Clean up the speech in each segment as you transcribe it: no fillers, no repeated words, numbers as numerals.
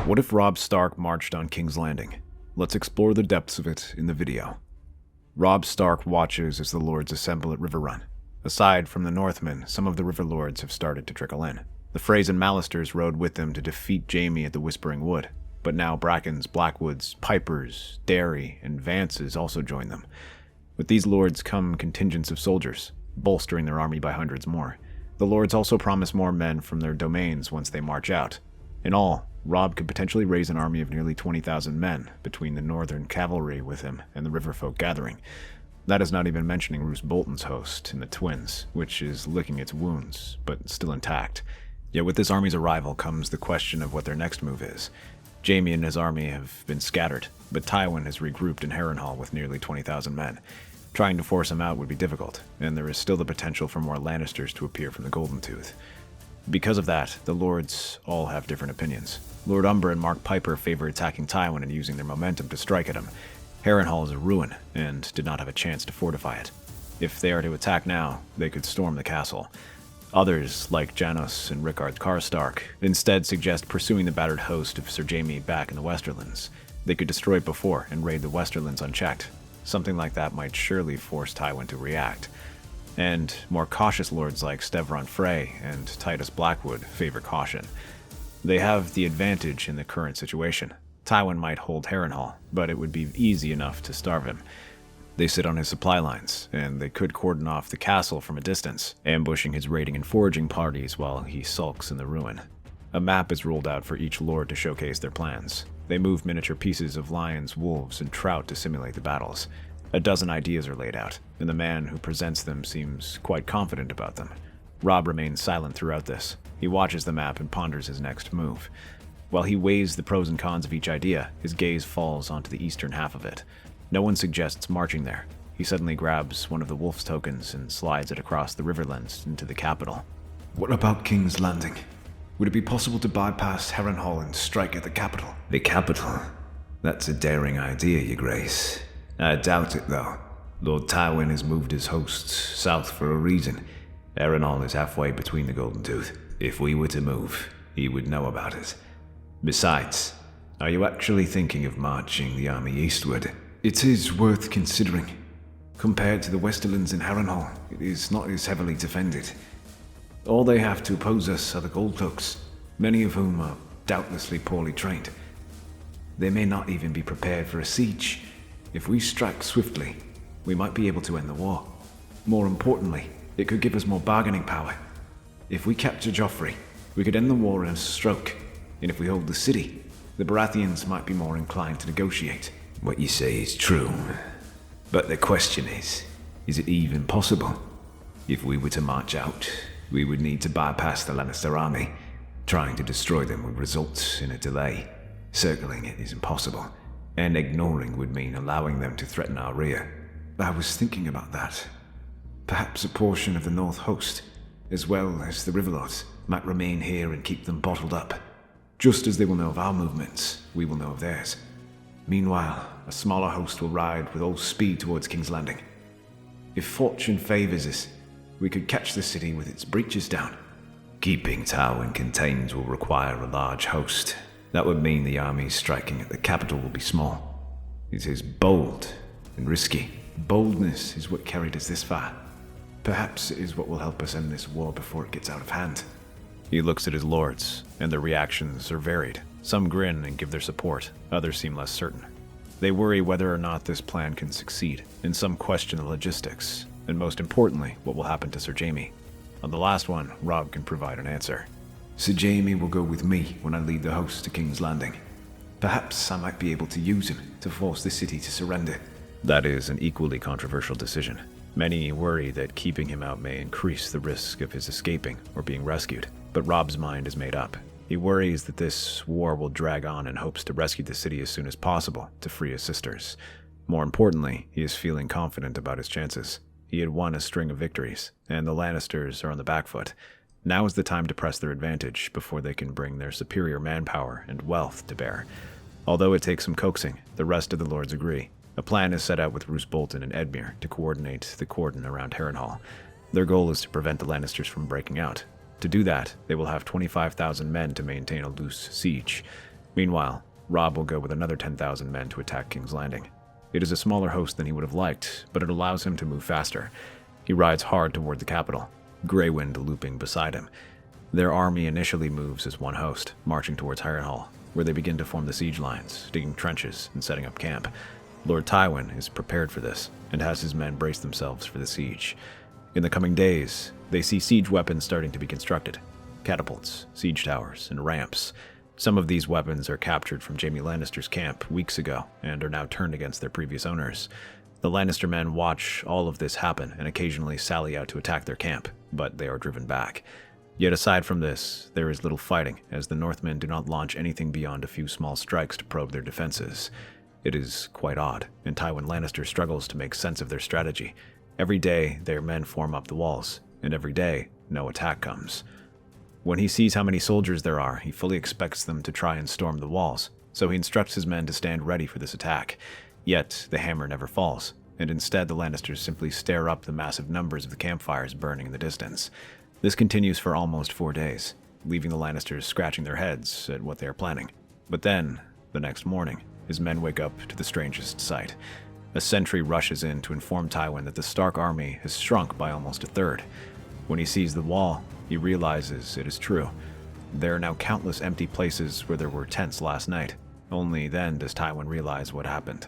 What if Robb Stark marched on King's Landing? Let's explore the depths of it in the video. Robb Stark watches as the Lords assemble at Riverrun. Aside from the Northmen, some of the Riverlords have started to trickle in. The Freys and Mallisters rode with them to defeat Jaime at the Whispering Wood, but now Brackens, Blackwoods, Pipers, Darry, and Vances also join them. With these lords come contingents of soldiers, bolstering their army by hundreds more. The lords also promise more men from their domains once they march out. In all, Robb could potentially raise an army of nearly 20,000 men between the northern cavalry with him and the Riverfolk gathering. That is not even mentioning Roose Bolton's host in the Twins, which is licking its wounds, but still intact. Yet with this army's arrival comes the question of what their next move is. Jaime and his army have been scattered, but Tywin has regrouped in Harrenhal with nearly 20,000 men. Trying to force him out would be difficult, and there is still the potential for more Lannisters to appear from the Golden Tooth. Because of that, the lords all have different opinions. Lord Umber and Mark Piper favor attacking Tywin and using their momentum to strike at him. Harrenhal is a ruin, and did not have a chance to fortify it. If they are to attack now, they could storm the castle. Others, like Janos and Rickard Karstark, instead suggest pursuing the battered host of Sir Jaime back in the Westerlands. They could destroy it before and raid the Westerlands unchecked. Something like that might surely force Tywin to react. And more cautious lords like Stevron Frey and Titus Blackwood favor caution. They have the advantage in the current situation. Tywin might hold Harrenhal, but it would be easy enough to starve him. They sit on his supply lines, and they could cordon off the castle from a distance, ambushing his raiding and foraging parties while he sulks in the ruin. A map is rolled out for each lord to showcase their plans. They move miniature pieces of lions, wolves, and trout to simulate the battles. A dozen ideas are laid out, and the man who presents them seems quite confident about them. Robb remains silent throughout this. He watches the map and ponders his next move. While he weighs the pros and cons of each idea, his gaze falls onto the eastern half of it. No one suggests marching there. He suddenly grabs one of the wolf's tokens and slides it across the Riverlands into the capital. What about King's Landing? Would it be possible to bypass Harrenhal and strike at the capital? The capital? That's a daring idea, Your Grace. I doubt it, though. Lord Tywin has moved his hosts south for a reason. Harrenhal is halfway between the Golden Tooth. If we were to move, he would know about it. Besides, are you actually thinking of marching the army eastward? It is worth considering. Compared to the Westerlands and Harrenhal, it is not as heavily defended. All they have to oppose us are the Goldcloaks, many of whom are doubtlessly poorly trained. They may not even be prepared for a siege. If we strike swiftly, we might be able to end the war. More importantly, it could give us more bargaining power. If we capture Joffrey, we could end the war in a stroke, and if we hold the city, the Baratheons might be more inclined to negotiate. What you say is true, but the question is it even possible? If we were to march out, we would need to bypass the Lannister army. Trying to destroy them would result in a delay. Circling it is impossible, and ignoring would mean allowing them to threaten our rear. I was thinking about that. Perhaps a portion of the North Host, as well as the Riverlords, might remain here and keep them bottled up. Just as they will know of our movements, we will know of theirs. Meanwhile, a smaller host will ride with all speed towards King's Landing. If fortune favors us, we could catch the city with its breaches down. Keeping Tywin contained will require a large host. That would mean the army striking at the capital will be small. It is bold and risky. Boldness is what carried us this far. Perhaps it is what will help us end this war before it gets out of hand. He looks at his lords, and their reactions are varied. Some grin and give their support, others seem less certain. They worry whether or not this plan can succeed, and some question the logistics, and most importantly, what will happen to Sir Jaime. On the last one, Robb can provide an answer. Sir Jaime will go with me when I lead the host to King's Landing. Perhaps I might be able to use him to force the city to surrender. That is an equally controversial decision. Many worry that keeping him out may increase the risk of his escaping or being rescued, but Robb's mind is made up. He worries that this war will drag on and hopes to rescue the city as soon as possible to free his sisters. More importantly, he is feeling confident about his chances. He had won a string of victories, and the Lannisters are on the back foot. Now is the time to press their advantage before they can bring their superior manpower and wealth to bear. Although it takes some coaxing, the rest of the lords agree. A plan is set out with Roose Bolton and Edmure to coordinate the cordon around Harrenhal. Their goal is to prevent the Lannisters from breaking out. To do that, they will have 25,000 men to maintain a loose siege. Meanwhile, Robb will go with another 10,000 men to attack King's Landing. It is a smaller host than he would have liked, but it allows him to move faster. He rides hard toward the capital, Greywind looping beside him. Their army initially moves as one host, marching towards Harrenhal, where they begin to form the siege lines, digging trenches and setting up camp. Lord Tywin is prepared for this, and has his men brace themselves for the siege. In the coming days, they see siege weapons starting to be constructed. Catapults, siege towers, and ramps. Some of these weapons are captured from Jaime Lannister's camp weeks ago, and are now turned against their previous owners. The Lannister men watch all of this happen and occasionally sally out to attack their camp, but they are driven back. Yet aside from this, there is little fighting, as the Northmen do not launch anything beyond a few small strikes to probe their defenses. It is quite odd, and Tywin Lannister struggles to make sense of their strategy. Every day, their men form up the walls, and every day, no attack comes. When he sees how many soldiers there are, he fully expects them to try and storm the walls, so he instructs his men to stand ready for this attack. Yet, the hammer never falls, and instead the Lannisters simply stare up the massive numbers of the campfires burning in the distance. This continues for almost 4 days, leaving the Lannisters scratching their heads at what they are planning. But then, the next morning, his men wake up to the strangest sight. A sentry rushes in to inform Tywin that the Stark army has shrunk by almost a third. When he sees the wall, he realizes it is true. There are now countless empty places where there were tents last night. Only then does Tywin realize what happened.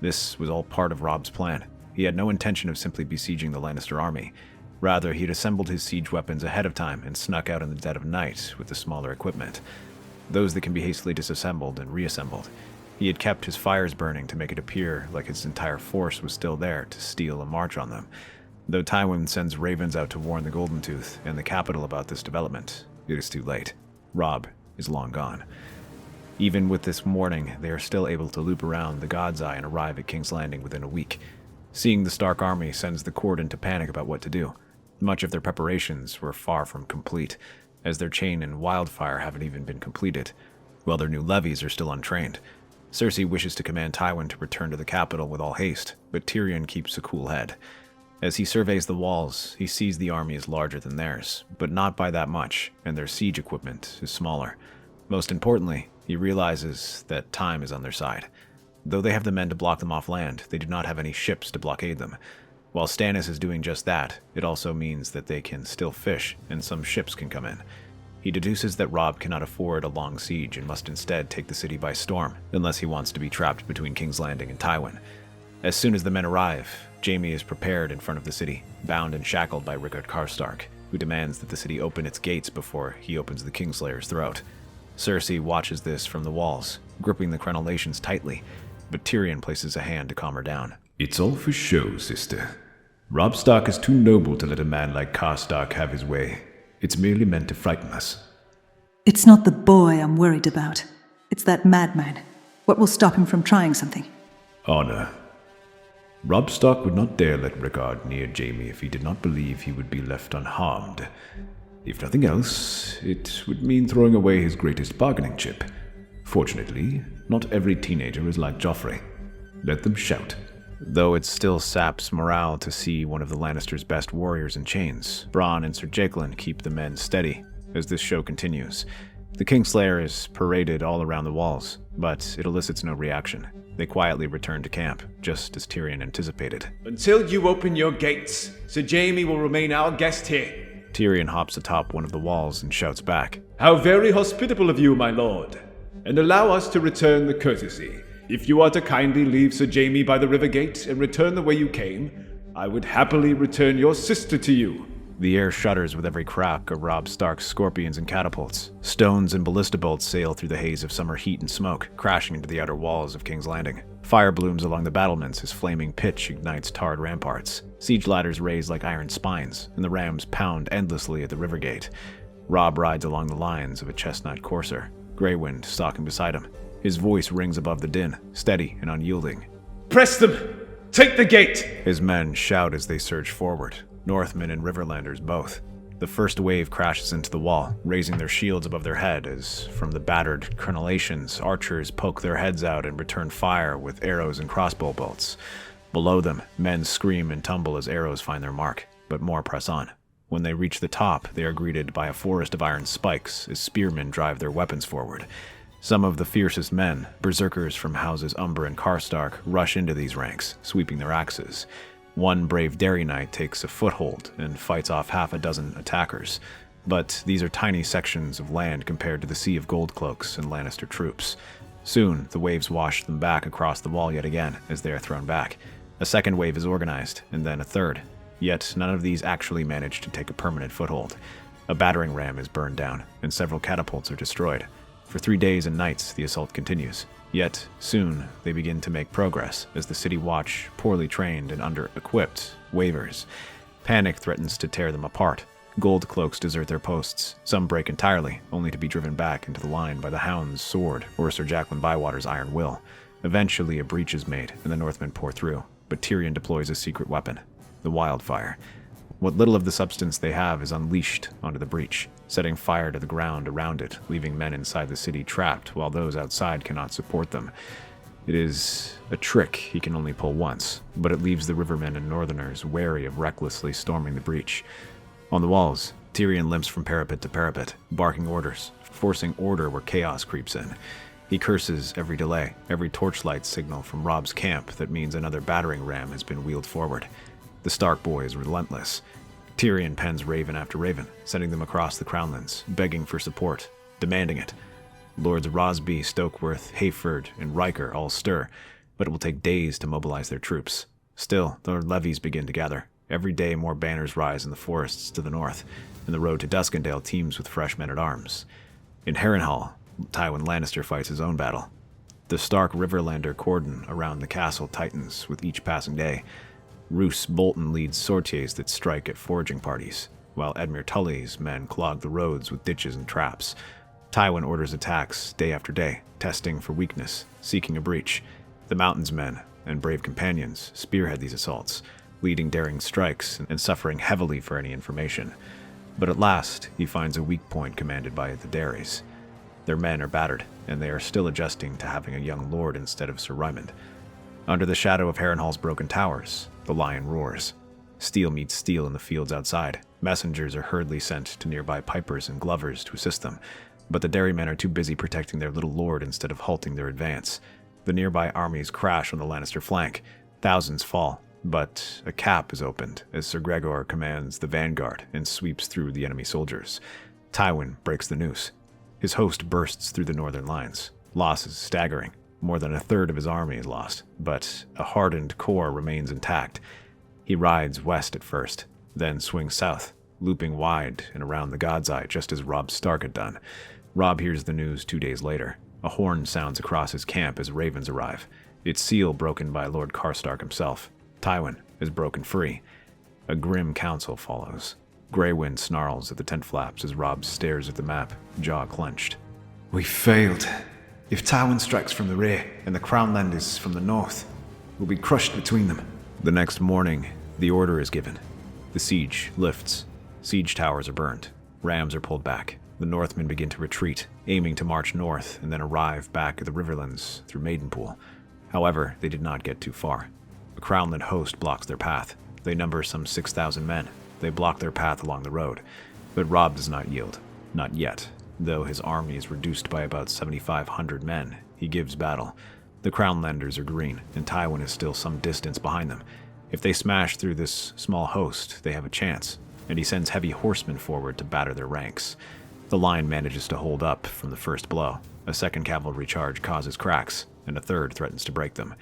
This was all part of Robb's plan. He had no intention of simply besieging the Lannister army. Rather, he had assembled his siege weapons ahead of time and snuck out in the dead of night with the smaller equipment. Those that can be hastily disassembled and reassembled. He had kept his fires burning to make it appear like his entire force was still there to steal a march on them. Though Tywin sends ravens out to warn the Golden Tooth and the capital about this development, it is too late. Robb is long gone. Even with this warning, they are still able to loop around the God's Eye and arrive at King's Landing within a week. Seeing the Stark army sends the court into panic about what to do. Much of their preparations were far from complete, as their chain and wildfire haven't even been completed, while their new levies are still untrained. Cersei wishes to command Tywin to return to the capital with all haste, but Tyrion keeps a cool head. As he surveys the walls, he sees the army is larger than theirs, but not by that much, and their siege equipment is smaller. Most importantly, he realizes that time is on their side. Though they have the men to block them off land, they do not have any ships to blockade them. While Stannis is doing just that, it also means that they can still fish, and some ships can come in. He deduces that Robb cannot afford a long siege and must instead take the city by storm, unless he wants to be trapped between King's Landing and Tywin. As soon as the men arrive, Jaime is prepared in front of the city, bound and shackled by Rickard Karstark, who demands that the city open its gates before he opens the Kingslayer's throat. Cersei watches this from the walls, gripping the crenellations tightly, but Tyrion places a hand to calm her down. It's all for show, sister. Robb Stark is too noble to let a man like Karstark have his way. It's merely meant to frighten us. It's not the boy I'm worried about. It's that madman. What will stop him from trying something? Honor. Robb Stark would not dare let Rickard near Jaime if he did not believe he would be left unharmed. If nothing else, it would mean throwing away his greatest bargaining chip. Fortunately, not every teenager is like Joffrey. Let them shout. Though it still saps morale to see one of the Lannisters' best warriors in chains, Bronn and Ser Jacelyn keep the men steady as this show continues. The Kingslayer is paraded all around the walls, but it elicits no reaction. They quietly return to camp, just as Tyrion anticipated. Until you open your gates, Sir Jaime will remain our guest here. Tyrion hops atop one of the walls and shouts back, How very hospitable of you, my lord. And allow us to return the courtesy. If you are to kindly leave Sir Jaime by the river gate and return the way you came, I would happily return your sister to you. The air shudders with every crack of Robb Stark's scorpions and catapults. Stones and ballista bolts sail through the haze of summer heat and smoke, crashing into the outer walls of King's Landing. Fire blooms along the battlements as flaming pitch ignites tarred ramparts. Siege ladders raise like iron spines, and the rams pound endlessly at the river gate. Robb rides along the lines of a chestnut courser, Greywind stalking beside him. His voice rings above the din, steady and unyielding. Press them! Take the gate! His men shout as they surge forward, Northmen and Riverlanders both. The first wave crashes into the wall, raising their shields above their head as, from the battered crenellations, archers poke their heads out and return fire with arrows and crossbow bolts. Below them, men scream and tumble as arrows find their mark, but more press on. When they reach the top, they are greeted by a forest of iron spikes as spearmen drive their weapons forward. Some of the fiercest men, berserkers from houses Umber and Karstark, rush into these ranks, sweeping their axes. One brave Darry knight takes a foothold and fights off half a dozen attackers, but these are tiny sections of land compared to the sea of Goldcloaks and Lannister troops. Soon, the waves wash them back across the wall yet again as they are thrown back. A second wave is organized, and then a third. Yet none of these actually manage to take a permanent foothold. A battering ram is burned down, and several catapults are destroyed. For 3 days and nights, the assault continues. Yet, soon, they begin to make progress as the city watch, poorly trained and under-equipped, wavers. Panic threatens to tear them apart. Goldcloaks desert their posts. Some break entirely, only to be driven back into the line by the Hound's sword or Sir Jacqueline Bywater's iron will. Eventually, a breach is made, and the Northmen pour through. But Tyrion deploys a secret weapon, the wildfire. What little of the substance they have is unleashed onto the breach, setting fire to the ground around it, leaving men inside the city trapped while those outside cannot support them. It is a trick he can only pull once, but it leaves the rivermen and northerners wary of recklessly storming the breach. On the walls, Tyrion limps from parapet to parapet, barking orders, forcing order where chaos creeps in. He curses every delay, every torchlight signal from Robb's camp that means another battering ram has been wheeled forward. The Stark boy is relentless. Tyrion pens raven after raven, sending them across the Crownlands, begging for support, demanding it. Lords Rosby, Stokeworth, Hayford, and Riker all stir, but it will take days to mobilize their troops. Still, their levies begin to gather. Every day more banners rise in the forests to the north, and the road to Duskendale teems with fresh men-at-arms. In Harrenhal, Tywin Lannister fights his own battle. The Stark Riverlander cordon around the castle tightens with each passing day. Roose Bolton leads sorties that strike at foraging parties, while Edmure Tully's men clog the roads with ditches and traps. Tywin orders attacks day after day, testing for weakness, seeking a breach. The Mountain's men and brave companions spearhead these assaults, leading daring strikes and suffering heavily for any information. But at last, he finds a weak point commanded by the Darrys. Their men are battered, and they are still adjusting to having a young lord instead of Sir Rymond. Under the shadow of Harrenhal's broken towers, the lion roars. Steel meets steel in the fields outside. Messengers are hurriedly sent to nearby pipers and glovers to assist them, but the Darry men are too busy protecting their little lord instead of halting their advance. The nearby armies crash on the Lannister flank. Thousands fall, but a cap is opened as Sir Gregor commands the vanguard and sweeps through the enemy soldiers. Tywin breaks the noose. His host bursts through the northern lines. Loss is staggering. More than a third of his army is lost, but a hardened core remains intact. He rides west at first, then swings south, looping wide and around the God's Eye just as Robb Stark had done. Robb hears the news 2 days later. A horn sounds across his camp as ravens arrive, its seal broken by Lord Karstark himself. Tywin is broken free. A grim council follows. Grey Wind snarls at the tent flaps as Robb stares at the map, jaw clenched. We failed. If Tywin strikes from the rear and the Crownlanders from the north, we'll be crushed between them. The next morning, the order is given. The siege lifts. Siege towers are burned. Rams are pulled back. The Northmen begin to retreat, aiming to march north and then arrive back at the Riverlands through Maidenpool. However, they did not get too far. A Crownland host blocks their path. They number some 6,000 men. They block their path along the road. But Robb does not yield. Not yet. Though his army is reduced by about 7,500 men, he gives battle. The Crownlanders are green, and Tywin is still some distance behind them. If they smash through this small host, they have a chance, and he sends heavy horsemen forward to batter their ranks. The line manages to hold up from the first blow. A second cavalry charge causes cracks, and a third threatens to break them.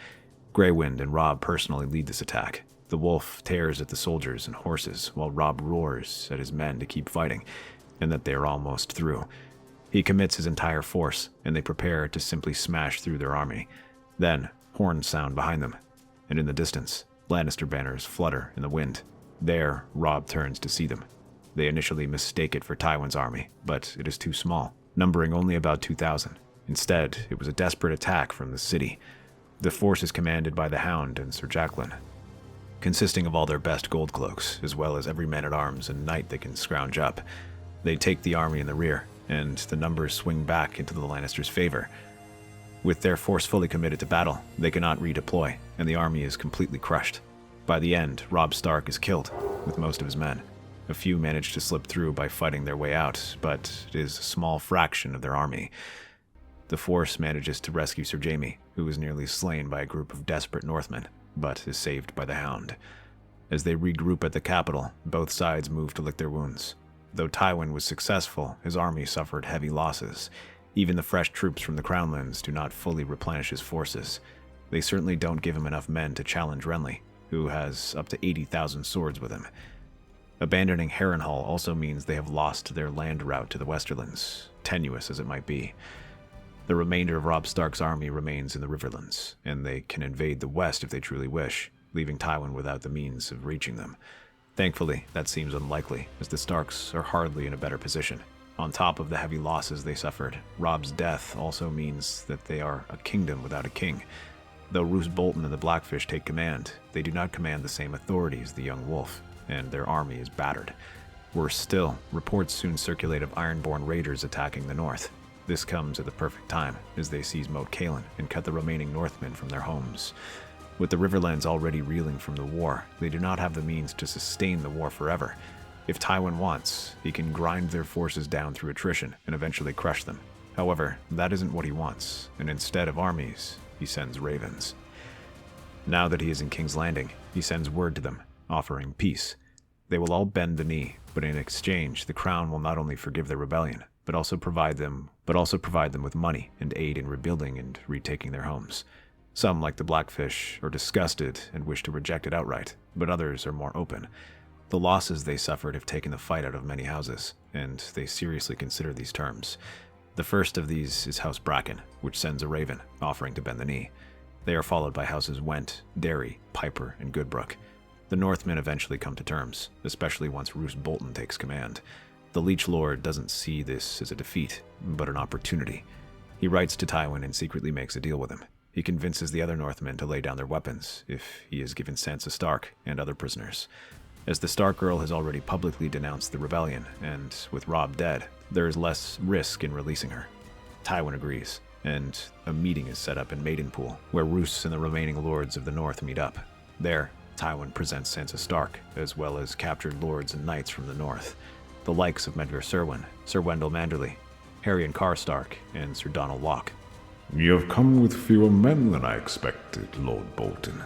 Grey Wind and Robb personally lead this attack. The wolf tears at the soldiers and horses, while Robb roars at his men to keep fighting, and that they are almost through. He commits his entire force, and they prepare to simply smash through their army. Then, horns sound behind them, and in the distance, Lannister banners flutter in the wind. There, Robb turns to see them. They initially mistake it for Tywin's army, but it is too small, numbering only about 2,000. Instead, it was a desperate attack from the city. The force is commanded by the Hound and Sir Jacqueline, consisting of all their best Goldcloaks, as well as every man-at-arms and knight they can scrounge up. They take the army in the rear, and the numbers swing back into the Lannisters' favor. With their force fully committed to battle, they cannot redeploy, and the army is completely crushed. By the end, Robb Stark is killed, with most of his men. A few manage to slip through by fighting their way out, but it is a small fraction of their army. The force manages to rescue Sir Jaime, who is nearly slain by a group of desperate Northmen, but is saved by the Hound. As they regroup at the capital, both sides move to lick their wounds. Though Tywin was successful, his army suffered heavy losses. Even the fresh troops from the Crownlands do not fully replenish his forces. They certainly don't give him enough men to challenge Renly, who has up to 80,000 swords with him. Abandoning Harrenhal also means they have lost their land route to the Westerlands, tenuous as it might be. The remainder of Robb Stark's army remains in the Riverlands, and they can invade the west if they truly wish, leaving Tywin without the means of reaching them. Thankfully, that seems unlikely, as the Starks are hardly in a better position. On top of the heavy losses they suffered, Robb's death also means that they are a kingdom without a king. Though Roose Bolton and the Blackfish take command, they do not command the same authority as the Young Wolf, and their army is battered. Worse still, reports soon circulate of Ironborn raiders attacking the north. This comes at the perfect time, as they seize Moat Cailin and cut the remaining Northmen from their homes. With the Riverlands already reeling from the war, they do not have the means to sustain the war forever. If Tywin wants, he can grind their forces down through attrition and eventually crush them. However, that isn't what he wants, and instead of armies, he sends ravens. Now that he is in King's Landing, he sends word to them, offering peace. They will all bend the knee, but in exchange, the crown will not only forgive their rebellion, but also provide them with money and aid in rebuilding and retaking their homes. Some, like the Blackfish, are disgusted and wish to reject it outright, but others are more open. The losses they suffered have taken the fight out of many houses, and they seriously consider these terms. The first of these is House Bracken, which sends a raven, offering to bend the knee. They are followed by Houses Went, Darry, Piper, and Goodbrook. The Northmen eventually come to terms, especially once Roose Bolton takes command. The Leech Lord doesn't see this as a defeat, but an opportunity. He writes to Tywin and secretly makes a deal with him. He convinces the other Northmen to lay down their weapons if he is given Sansa Stark and other prisoners. As the Stark girl has already publicly denounced the rebellion, and with Robb dead, there is less risk in releasing her. Tywin agrees, and a meeting is set up in Maidenpool, where Roose and the remaining lords of the North meet up. There, Tywin presents Sansa Stark, as well as captured lords and knights from the North, the likes of Medgar Serwyn, Sir Wendell Manderly, Harry Stark, and Sir Donald Locke. You have come with fewer men than I expected, Lord Bolton.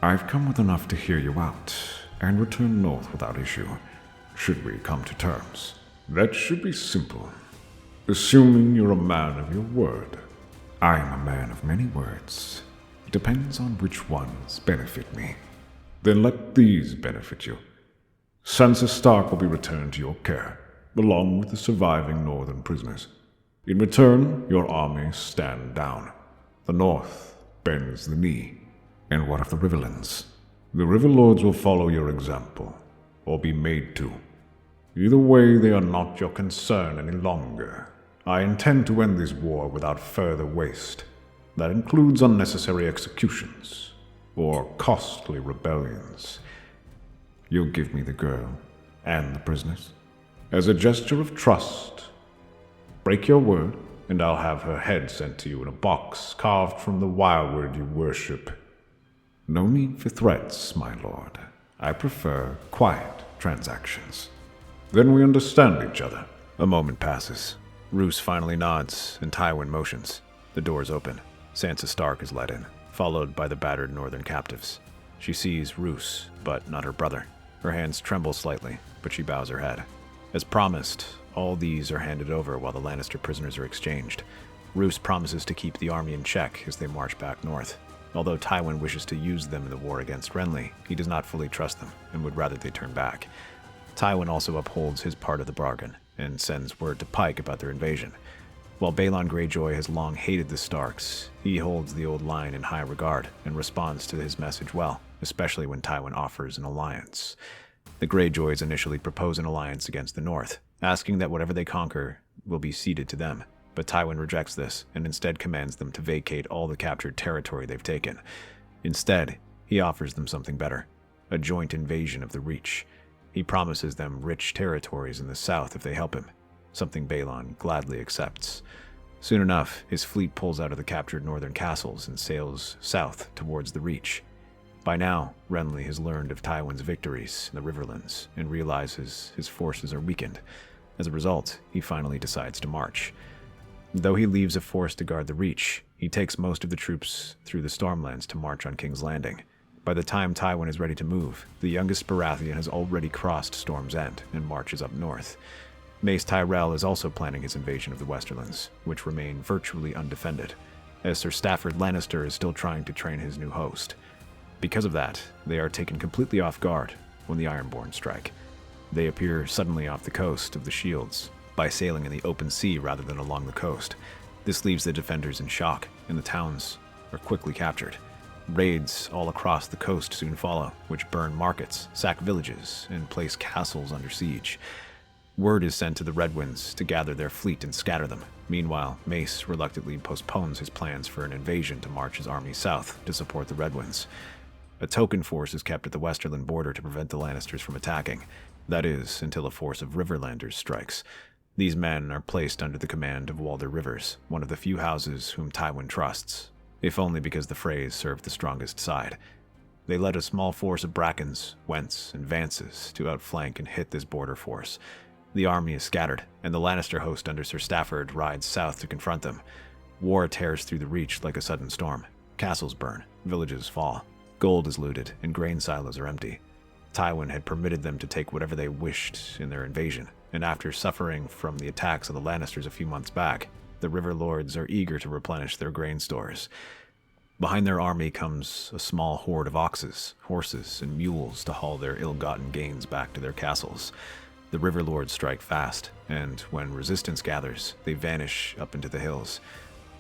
I've come with enough to hear you out, and return north without issue, should we come to terms. That should be simple, assuming you're a man of your word. I am a man of many words. It depends on which ones benefit me. Then let these benefit you. Sansa Stark will be returned to your care, along with the surviving northern prisoners. In return, your armies stand down. The North bends the knee. And what of the Riverlands? The Riverlords will follow your example, or be made to. Either way, they are not your concern any longer. I intend to end this war without further waste. That includes unnecessary executions, or costly rebellions. You'll give me the girl, and the prisoners, as a gesture of trust. Break your word, and I'll have her head sent to you in a box carved from the wildwood you worship. No need for threats, my lord. I prefer quiet transactions. Then we understand each other. A moment passes. Roose finally nods, and Tywin motions. The doors open. Sansa Stark is let in, followed by the battered northern captives. She sees Roose, but not her brother. Her hands tremble slightly, but she bows her head. As promised, all these are handed over while the Lannister prisoners are exchanged. Roose promises to keep the army in check as they march back north. Although Tywin wishes to use them in the war against Renly, he does not fully trust them and would rather they turn back. Tywin also upholds his part of the bargain and sends word to Pike about their invasion. While Balon Greyjoy has long hated the Starks, he holds the old line in high regard and responds to his message well, especially when Tywin offers an alliance. The Greyjoys initially propose an alliance against the North, asking that whatever they conquer will be ceded to them. But Tywin rejects this and instead commands them to vacate all the captured territory they've taken. Instead, he offers them something better, a joint invasion of the Reach. He promises them rich territories in the south if they help him, something Balon gladly accepts. Soon enough, his fleet pulls out of the captured northern castles and sails south towards the Reach. By now, Renly has learned of Tywin's victories in the Riverlands and realizes his forces are weakened. As a result, he finally decides to march. Though he leaves a force to guard the Reach, he takes most of the troops through the Stormlands to march on King's Landing. By the time Tywin is ready to move, the youngest Baratheon has already crossed Storm's End and marches up north. Mace Tyrell is also planning his invasion of the Westerlands, which remain virtually undefended, as Sir Stafford Lannister is still trying to train his new host. Because of that, they are taken completely off guard when the Ironborn strike. They appear suddenly off the coast of the Shields, by sailing in the open sea rather than along the coast. This leaves the defenders in shock, and the towns are quickly captured. Raids all across the coast soon follow, which burn markets, sack villages, and place castles under siege. Word is sent to the Redwinds to gather their fleet and scatter them. Meanwhile, Mace reluctantly postpones his plans for an invasion to march his army south to support the Redwinds. A token force is kept at the Westerland border to prevent the Lannisters from attacking. That is, until a force of Riverlanders strikes. These men are placed under the command of Walder Rivers, one of the few houses whom Tywin trusts, if only because the Freys served the strongest side. They led a small force of Brackens, Wents, and Vances to outflank and hit this border force. The army is scattered, and the Lannister host under Sir Stafford rides south to confront them. War tears through the Reach like a sudden storm. Castles burn, villages fall, gold is looted, and grain silos are empty. Tywin had permitted them to take whatever they wished in their invasion, and after suffering from the attacks of the Lannisters a few months back, the Riverlords are eager to replenish their grain stores. Behind their army comes a small horde of oxes, horses, and mules to haul their ill-gotten gains back to their castles. The Riverlords strike fast, and when resistance gathers, they vanish up into the hills.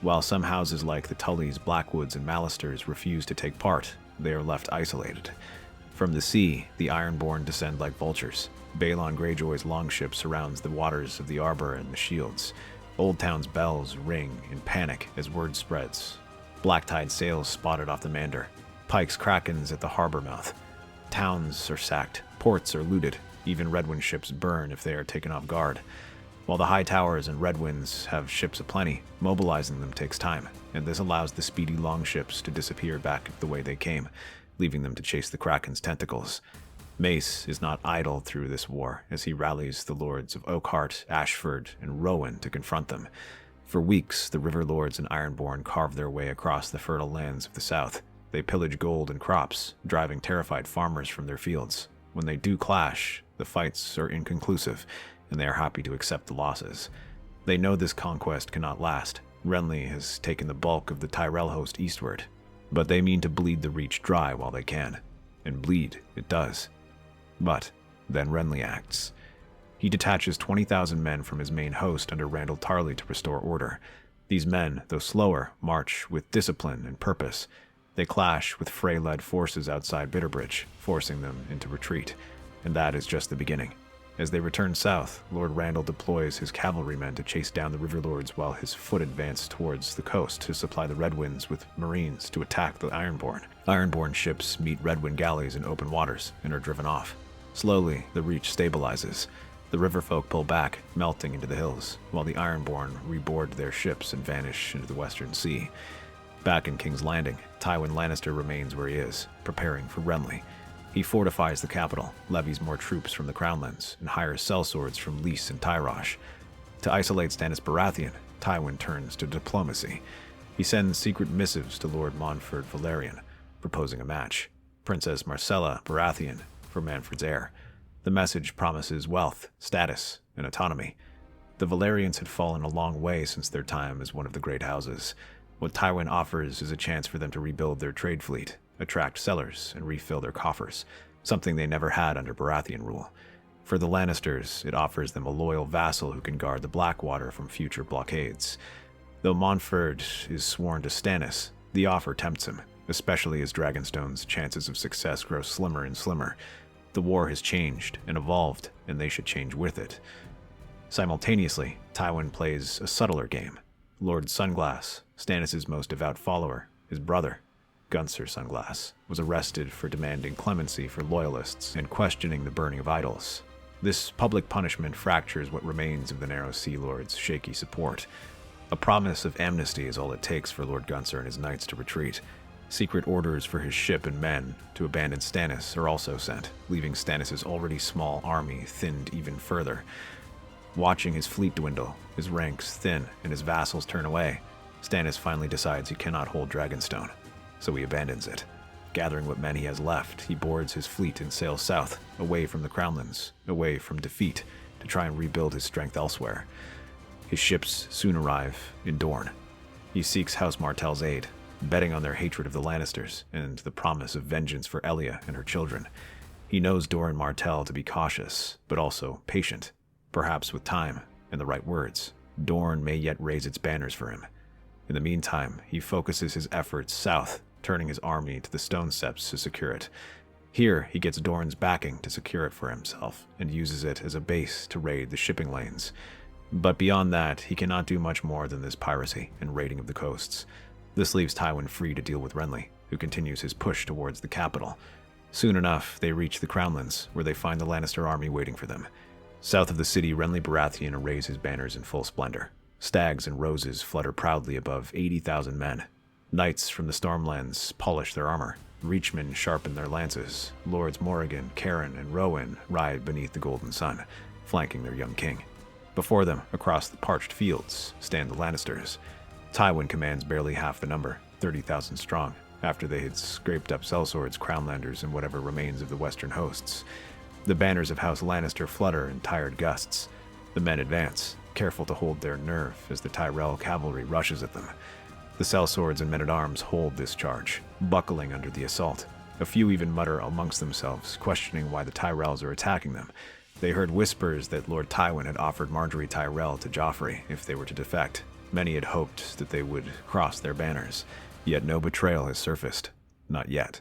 While some houses like the Tullys, Blackwoods, and Mallisters refuse to take part, they are left isolated. From the sea, the Ironborn descend like vultures. Balon Greyjoy's longship surrounds the waters of the Arbor and the Shields. Old Town's bells ring in panic as word spreads. Black tide sails spotted off the Mander. Pike's Krakens at the harbor mouth. Towns are sacked. Ports are looted. Even Redwind ships burn if they are taken off guard. While the High Towers and Redwinds have ships aplenty, mobilizing them takes time, and this allows the speedy longships to disappear back the way they came, leaving them to chase the Kraken's tentacles. Mace is not idle through this war, as he rallies the lords of Oakhart, Ashford, and Rowan to confront them. For weeks, the Riverlords and Ironborn carve their way across the fertile lands of the south. They pillage gold and crops, driving terrified farmers from their fields. When they do clash, the fights are inconclusive, and they are happy to accept the losses. They know this conquest cannot last. Renly has taken the bulk of the Tyrell host eastward, but they mean to bleed the Reach dry while they can. And bleed it does. But then Renly acts. He detaches 20,000 men from his main host under Randall Tarley to restore order. These men, though slower, march with discipline and purpose. They clash with Frey-led forces outside Bitterbridge, forcing them into retreat. And that is just the beginning. As they return south, Lord Randall deploys his cavalrymen to chase down the Riverlords while his foot advances towards the coast to supply the Redwinds with marines to attack the Ironborn. Ironborn ships meet Redwind galleys in open waters and are driven off. Slowly, the Reach stabilizes. The Riverfolk pull back, melting into the hills, while the Ironborn reboard their ships and vanish into the Western Sea. Back in King's Landing, Tywin Lannister remains where he is, preparing for Renly. He fortifies the capital, levies more troops from the Crownlands, and hires sellswords from Lys and Tyrosh. To isolate Stannis Baratheon, Tywin turns to diplomacy. He sends secret missives to Lord Montfort Valerian, proposing a match. Princess Marcella Baratheon for Manfred's heir. The message promises wealth, status, and autonomy. The Valerians had fallen a long way since their time as one of the great houses. What Tywin offers is a chance for them to rebuild their trade fleet, attract sellers, and refill their coffers, something they never had under Baratheon rule. For the Lannisters, it offers them a loyal vassal who can guard the Blackwater from future blockades. Though Montfort is sworn to Stannis, the offer tempts him, especially as Dragonstone's chances of success grow slimmer and slimmer. The war has changed and evolved, and they should change with it. Simultaneously, Tywin plays a subtler game. Lord Sunglass, Stannis' most devout follower, his brother, Gunser Sunglass, was arrested for demanding clemency for loyalists and questioning the burning of idols. This public punishment fractures what remains of the Narrow Sea Lord's shaky support. A promise of amnesty is all it takes for Lord Gunser and his knights to retreat. Secret orders for his ship and men to abandon Stannis are also sent, leaving Stannis' already small army thinned even further. Watching his fleet dwindle, his ranks thin, and his vassals turn away, Stannis finally decides he cannot hold Dragonstone, so he abandons it. Gathering what men he has left, he boards his fleet and sails south, away from the Crownlands, away from defeat, to try and rebuild his strength elsewhere. His ships soon arrive in Dorne. He seeks House Martell's aid, betting on their hatred of the Lannisters and the promise of vengeance for Elia and her children. He knows Doran Martell to be cautious, but also patient. Perhaps with time and the right words, Dorne may yet raise its banners for him. In the meantime, he focuses his efforts south, turning his army to the Stone Steps to secure it. Here, he gets Dorne's backing to secure it for himself, and uses it as a base to raid the shipping lanes. But beyond that, he cannot do much more than this piracy and raiding of the coasts. This leaves Tywin free to deal with Renly, who continues his push towards the capital. Soon enough, they reach the Crownlands, where they find the Lannister army waiting for them. South of the city, Renly Baratheon arrays his banners in full splendor. Stags and roses flutter proudly above 80,000 men. Knights from the Stormlands polish their armor. Reachmen sharpen their lances. Lords Morrigan, Caron, and Rowan ride beneath the golden sun, flanking their young king. Before them, across the parched fields, stand the Lannisters. Tywin commands barely half the number, 30,000 strong, after they had scraped up sellswords, crownlanders, and whatever remains of the western hosts. The banners of House Lannister flutter in tired gusts. The men advance, careful to hold their nerve as the Tyrell cavalry rushes at them. The sellswords and men-at-arms hold this charge, buckling under the assault. A few even mutter amongst themselves, questioning why the Tyrells are attacking them. They heard whispers that Lord Tywin had offered Margaery Tyrell to Joffrey if they were to defect. Many had hoped that they would cross their banners, yet no betrayal has surfaced. Not yet.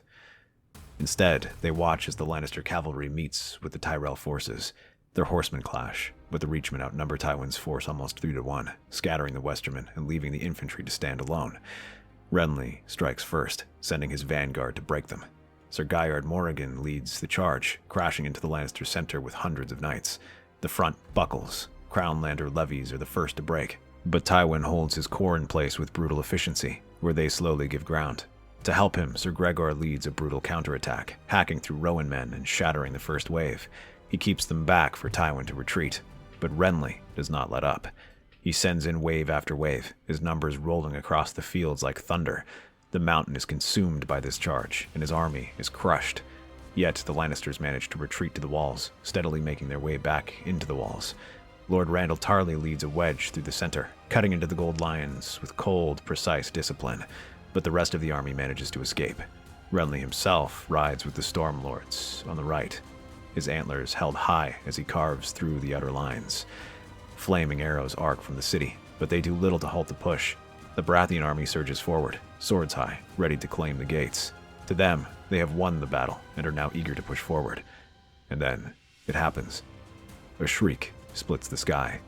Instead, they watch as the Lannister cavalry meets with the Tyrell forces. Their horsemen clash, but the Reachmen outnumber Tywin's force almost 3-1, scattering the Westermen and leaving the infantry to stand alone. Renly strikes first, sending his vanguard to break them. Sir Guyard Morrigan leads the charge, crashing into the Lannister center with hundreds of knights. The front buckles. Crownlander levies are the first to break, but Tywin holds his core in place with brutal efficiency, where they slowly give ground. To help him, Sir Gregor leads a brutal counterattack, hacking through Rowan men and shattering the first wave. He keeps them back for Tywin to retreat, but Renly does not let up. He sends in wave after wave, his numbers rolling across the fields like thunder. The mountain is consumed by this charge, and his army is crushed. Yet the Lannisters manage to retreat to the walls, steadily making their way back into the walls. Lord Randall Tarley leads a wedge through the center, cutting into the Gold Lions with cold, precise discipline, but the rest of the army manages to escape. Renly himself rides with the Stormlords on the right, his antlers held high as he carves through the outer lines. Flaming arrows arc from the city, but they do little to halt the push. The Baratheon army surges forward, swords high, ready to claim the gates. To them, they have won the battle and are now eager to push forward. And then, it happens. A shriek splits the sky.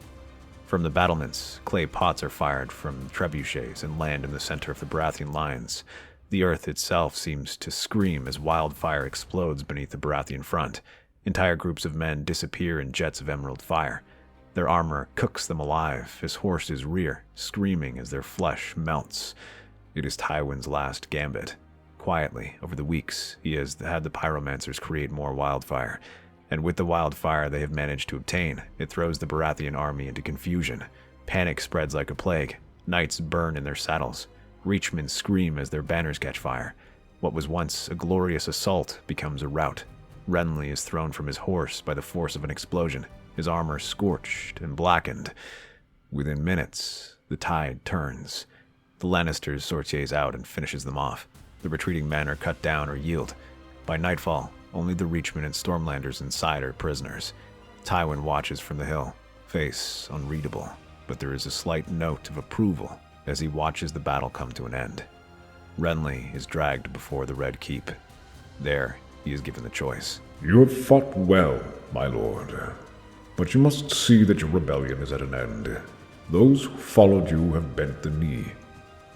From the battlements, clay pots are fired from trebuchets and land in the center of the Baratheon lines. The earth itself seems to scream as wildfire explodes beneath the Baratheon front. Entire groups of men disappear in jets of emerald fire. Their armor cooks them alive as horses rear, screaming as their flesh melts. It is Tywin's last gambit. Quietly, over the weeks, he has had the pyromancers create more wildfire. And with the wildfire they have managed to obtain, it throws the Baratheon army into confusion. Panic spreads like a plague. Knights burn in their saddles. Reachmen scream as their banners catch fire. What was once a glorious assault becomes a rout. Renly is thrown from his horse by the force of an explosion, his armor scorched and blackened. Within minutes, the tide turns. The Lannisters sorties out and finishes them off. The retreating men are cut down or yield. By nightfall, only the Reachmen and Stormlanders inside are prisoners. Tywin watches from the hill, face unreadable, but there is a slight note of approval as he watches the battle come to an end. Renly is dragged before the Red Keep. There, he is given the choice. You have fought well, my lord, but you must see that your rebellion is at an end. Those who followed you have bent the knee,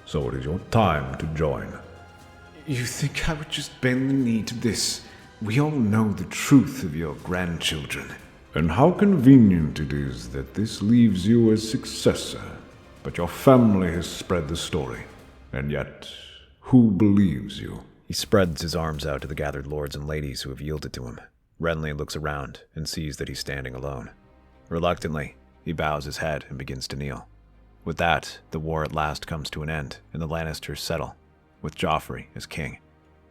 so it is your time to join. You think I would just bend the knee to this? We all know the truth of your grandchildren. And how convenient it is that this leaves you as successor. But your family has spread the story, and yet, who believes you? He spreads his arms out to the gathered lords and ladies who have yielded to him. Renly looks around and sees that he's standing alone. Reluctantly, He bows his head and begins to kneel. With that, the war at last comes to an end, and the Lannisters settle, with Joffrey as king.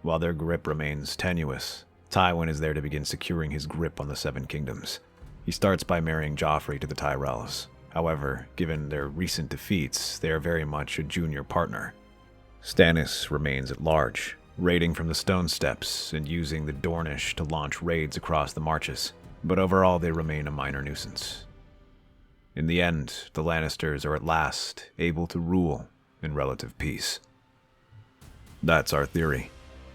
While their grip remains tenuous, Tywin is there to begin securing his grip on the Seven Kingdoms. He starts by marrying Joffrey to the Tyrells. However, given their recent defeats, they are very much a junior partner. Stannis remains at large, raiding from the Stone Steps and using the Dornish to launch raids across the marches, but overall they remain a minor nuisance. In the end, the Lannisters are at last able to rule in relative peace. That's our theory.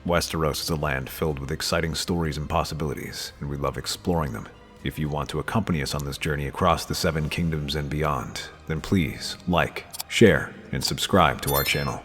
Westeros is a land filled with exciting stories and possibilities, and we love exploring them. If you want to accompany us on this journey across the Seven Kingdoms and beyond, then please like, share, and subscribe to our channel.